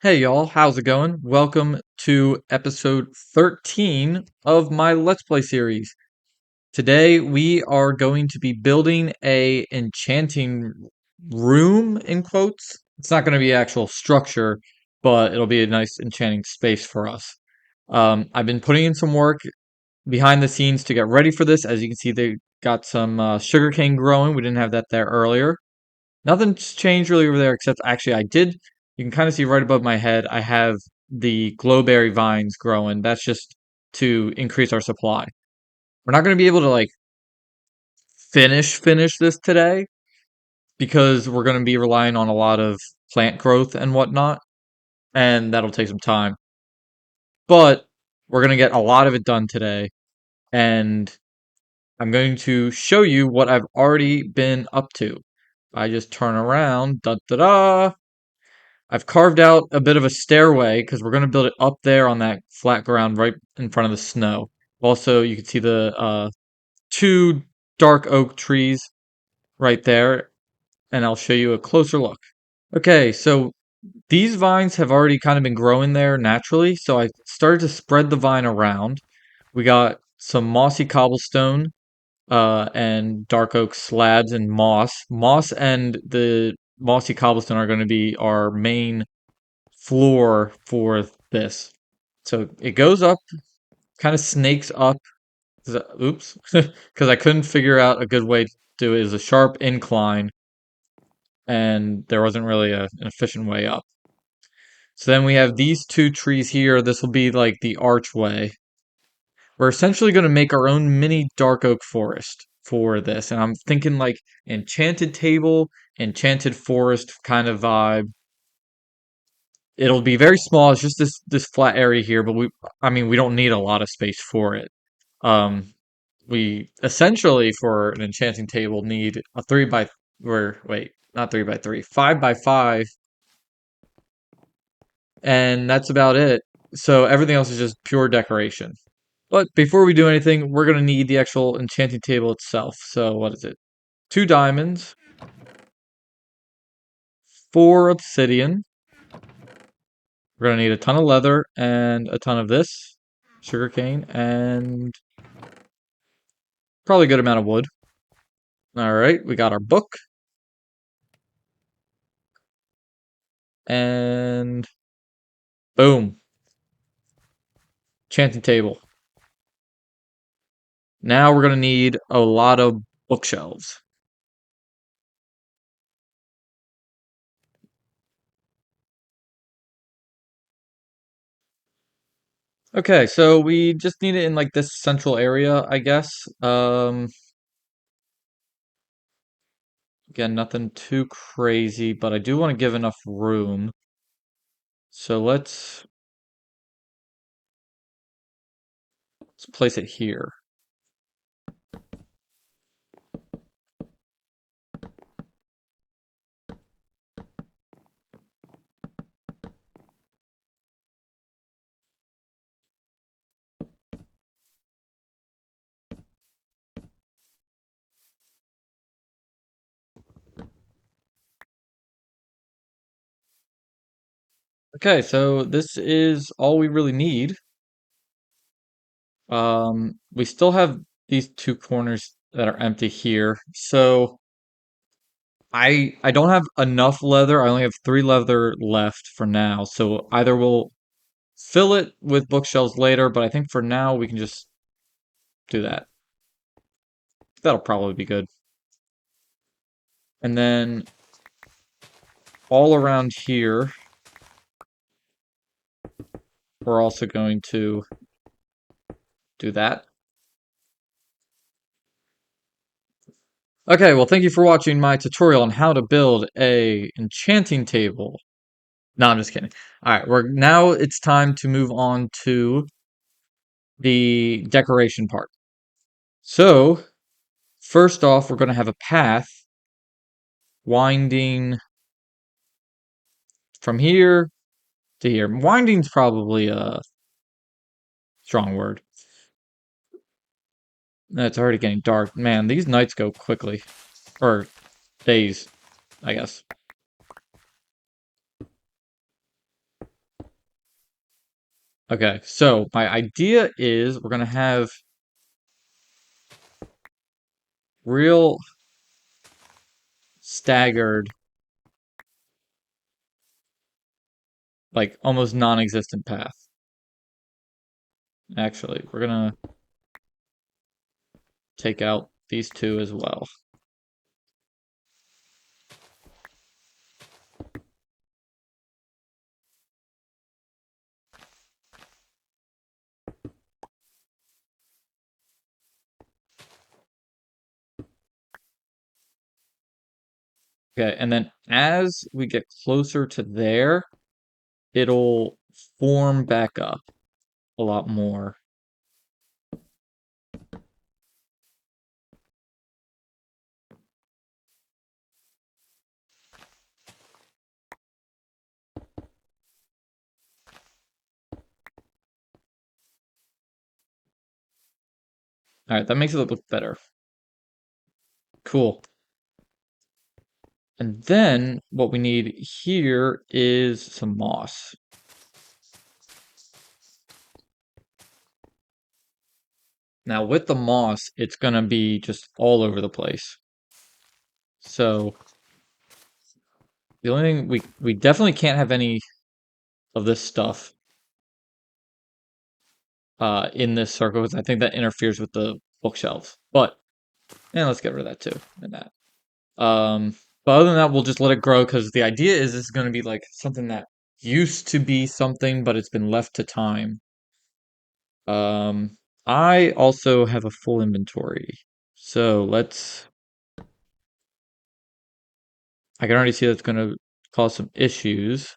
Hey y'all, how's it going? Welcome to episode 13 of my Let's Play series. Today we are going to be building a enchanting room in quotes. It's not going to be actual structure, but it'll be a nice enchanting space for us. I've been putting in some work behind the scenes to get ready for this. As you can see, they got some sugarcane growing. We didn't have that there earlier. Nothing's changed really over there except actually I did. You can kind of see right above my head, I have the glowberry vines growing. That's just to increase our supply. We're not going to be able to like finish this today because we're going to be relying on a lot of plant growth and whatnot, and that'll take some time. But we're going to get a lot of it done today, and I'm going to show you what I've already been up to. I just turn around, da da da. I've carved out a bit of a stairway because we're going to build it up there on that flat ground right in front of the snow. Also, you can see the two dark oak trees right there, and I'll show you a closer look. Okay, so these vines have already kind of been growing there naturally, so I started to spread the vine around. We got some mossy cobblestone and dark oak slabs and moss. Moss and the mossy cobblestone are going to be our main floor for this. So it goes up, kind of snakes up. Oops, because I couldn't figure out a good way to do it. Is a sharp incline, and there wasn't really an efficient way up. So then we have these two trees here. This will be like the archway. We're essentially going to make our own mini dark oak forest for this, and I'm thinking like enchanted table, enchanted forest kind of vibe. It'll be very small. It's just this flat area here, but we don't need a lot of space for it. Um, we essentially for an enchanting table need a three by or wait, not 3 by 3, 5 by 5, and that's about it. So everything else is just pure decoration. But before we do anything, we're gonna need the actual enchanting table itself. So what is it? 2 diamonds, 4 obsidian. We're gonna need a ton of leather and a ton of this sugarcane and probably a good amount of wood. All right, we got our book and boom, enchanting table. Now we're gonna need a lot of bookshelves. Okay, so we just need it in like this central area, I guess. Again, nothing too crazy, but I do want to give enough room. So let's place it here. Okay, so this is all we really need. We still have these two corners that are empty here. So I don't have enough leather. I only have 3 leather left for now. So either we'll fill it with bookshelves later, but I think for now we can just do that. That'll probably be good. And then all around here, we're also going to do that. Okay, well, thank you for watching my tutorial on how to build a enchanting table. No, I'm just kidding. All right, now it's time to move on to the decoration part. So, first off, we're going to have a path winding from here to here. Winding's probably a strong word. It's already getting dark. Man, these nights go quickly. Or days, I guess. Okay, so my idea is we're gonna have real staggered, like almost non-existent path. Actually, we're gonna take out these two as well. Okay, and then as we get closer to there, it'll form back up a lot more. All right, that makes it look better. Cool. And then what we need here is some moss. Now with the moss, it's gonna be just all over the place. So the only thing we definitely can't have any of this stuff in this circle because I think that interferes with the bookshelves. But and let's get rid of that too and that. But other than that, we'll just let it grow because the idea is this is going to be like something that used to be something, but it's been left to time. Um, I also have a full inventory, so let's. I can already see that's going to cause some issues.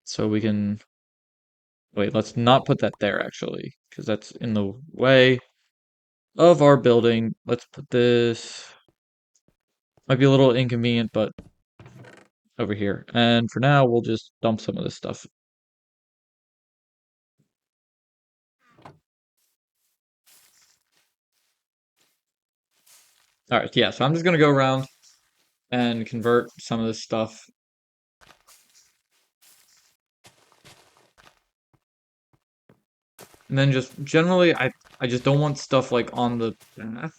So we can wait. Let's not put that there actually, because that's in the way of our building. Let's put this. Might be a little inconvenient, but over here. And for now, we'll just dump some of this stuff. All right, yeah. So I'm just gonna go around and convert some of this stuff. And then just generally, I just don't want stuff like on the path,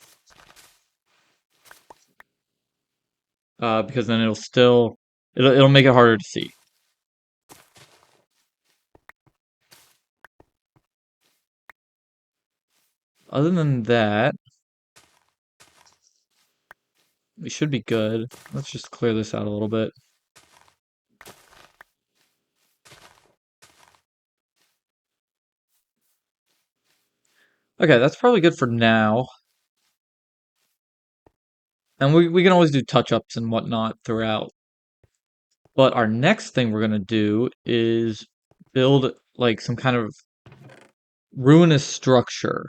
because then it'll make it harder to see. Other than that, we should be good. Let's just clear this out a little bit. Okay, that's probably good for now. And we can always do touch-ups and whatnot throughout. But our next thing we're gonna do is build like some kind of ruinous structure.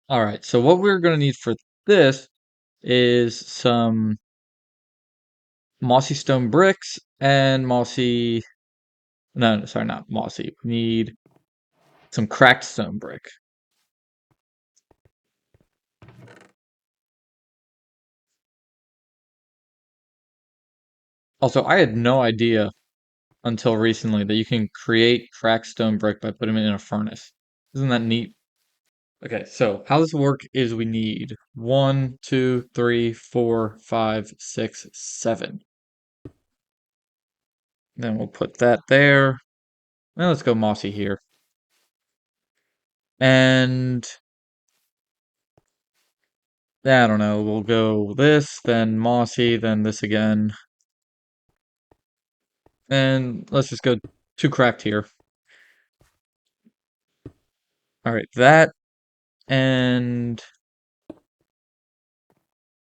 All right, so what we're gonna need for this is some mossy stone bricks and mossy. No, no, sorry, not mossy. We need some cracked stone brick. Also, I had no idea until recently that you can create cracked stone brick by putting it in a furnace. Isn't that neat? Okay, so how this will work is we need one, two, three, four, five, six, seven. Then we'll put that there. Now let's go mossy here. And I don't know, we'll go this, then mossy, then this again. And let's just go two cracked here. All right, that and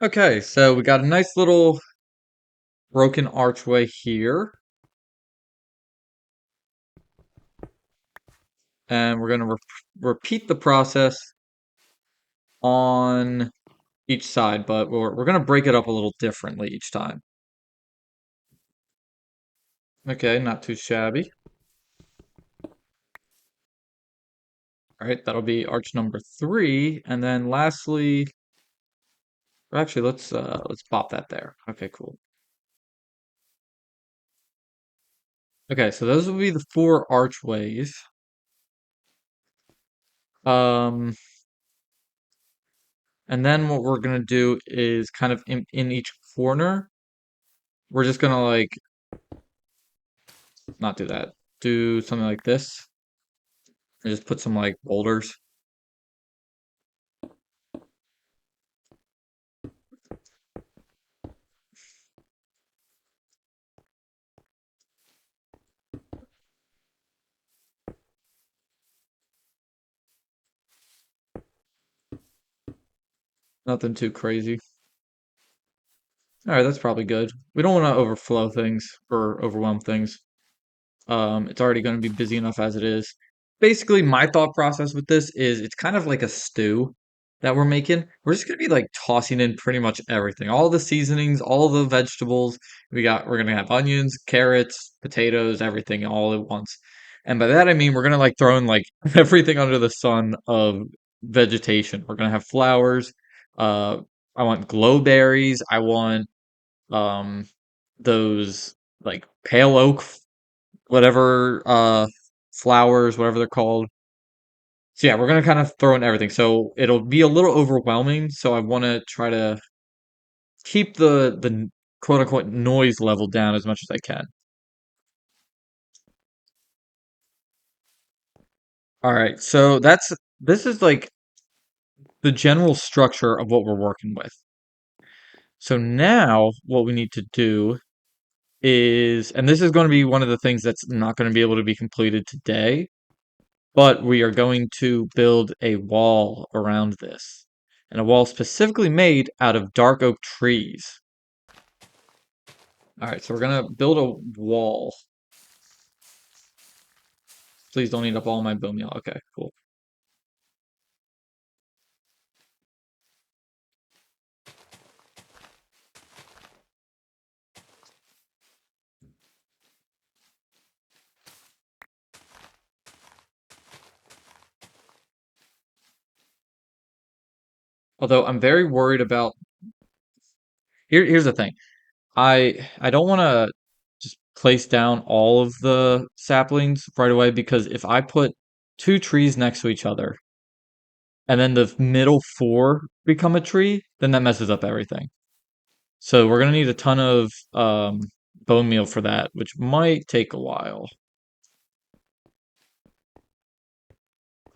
okay, so we got a nice little broken archway here. And we're going to repeat the process on each side, but we're going to break it up a little differently each time. Okay, not too shabby. All right, that'll be arch number 3, and then lastly, or actually let's pop that there. Okay, cool. Okay, so those will be the 4 archways. Um, and then what we're gonna do is kind of in each corner, we're just gonna like not do that. Do something like this and just put some like boulders. Nothing too crazy. All right, that's probably good. We don't want to overflow things or overwhelm things. It's already going to be busy enough as it is. Basically, my thought process with this is it's kind of like a stew that we're making. We're just going to be like tossing in pretty much everything, all the seasonings, all the vegetables. We're going to have onions, carrots, potatoes, everything all at once. And by that I mean we're going to like throw in like everything under the sun of vegetation. We're going to have flowers. Uh, I want glowberries. I want um those like pale oak whatever flowers, whatever they're called. So yeah, we're gonna kind of throw in everything. So it'll be a little overwhelming. So I want to try to keep the quote unquote noise level down as much as I can. All right, so this is like the general structure of what we're working with. So now what we need to do is, and this is going to be one of the things that's not going to be able to be completed today, but we are going to build a wall around this. And a wall specifically made out of dark oak trees. Alright, so we're gonna build a wall. Please don't eat up all my bone meal. Okay, cool. Although I'm very worried about here's the thing. I don't wanna just place down all of the saplings right away because if I put 2 trees next to each other and then the middle 4 become a tree, then that messes up everything. So we're gonna need a ton of bone meal for that, which might take a while.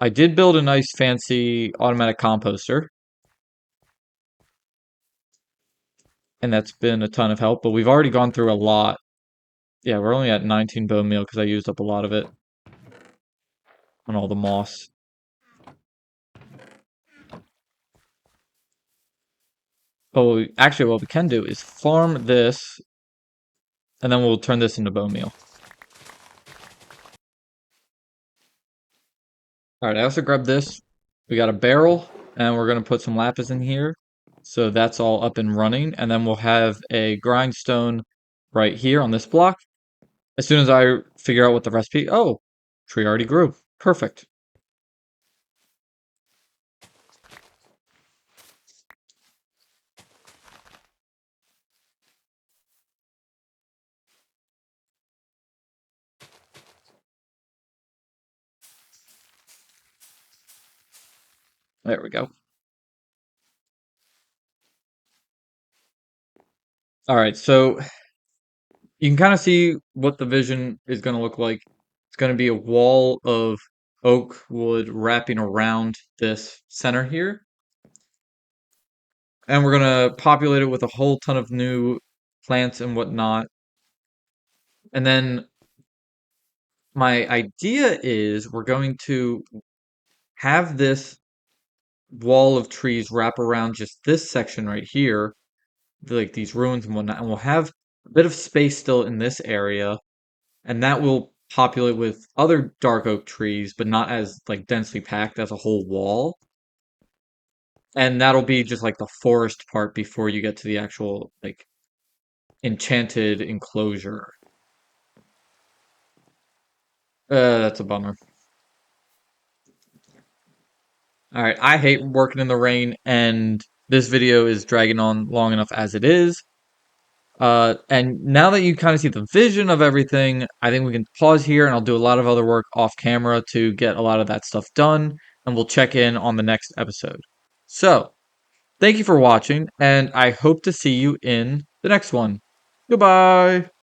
I did build a nice fancy automatic composter, and that's been a ton of help, but we've already gone through a lot. Yeah, we're only at 19 bone meal because I used up a lot of it on all the moss. Oh, actually, what we can do is farm this, and then we'll turn this into bone meal. All right, I also grabbed this. We got a barrel, and we're gonna put some lapis in here. So that's all up and running, and then we'll have a grindstone right here on this block. As soon as I figure out what the recipe, oh, tree already grew. Perfect. There we go. All right, so you can kind of see what the vision is going to look like. It's going to be a wall of oak wood wrapping around this center here. And we're going to populate it with a whole ton of new plants and whatnot. And then my idea is we're going to have this wall of trees wrap around just this section right here, like these ruins and whatnot. And we'll have a bit of space still in this area and that will populate with other dark oak trees, but not as like densely packed as a whole wall. And that'll be just like the forest part before you get to the actual like enchanted enclosure. That's a bummer. All right, I hate working in the rain, and this video is dragging on long enough as it is. And now that you kind of see the vision of everything, I think we can pause here and I'll do a lot of other work off camera to get a lot of that stuff done, and we'll check in on the next episode. So, thank you for watching, and I hope to see you in the next one. Goodbye!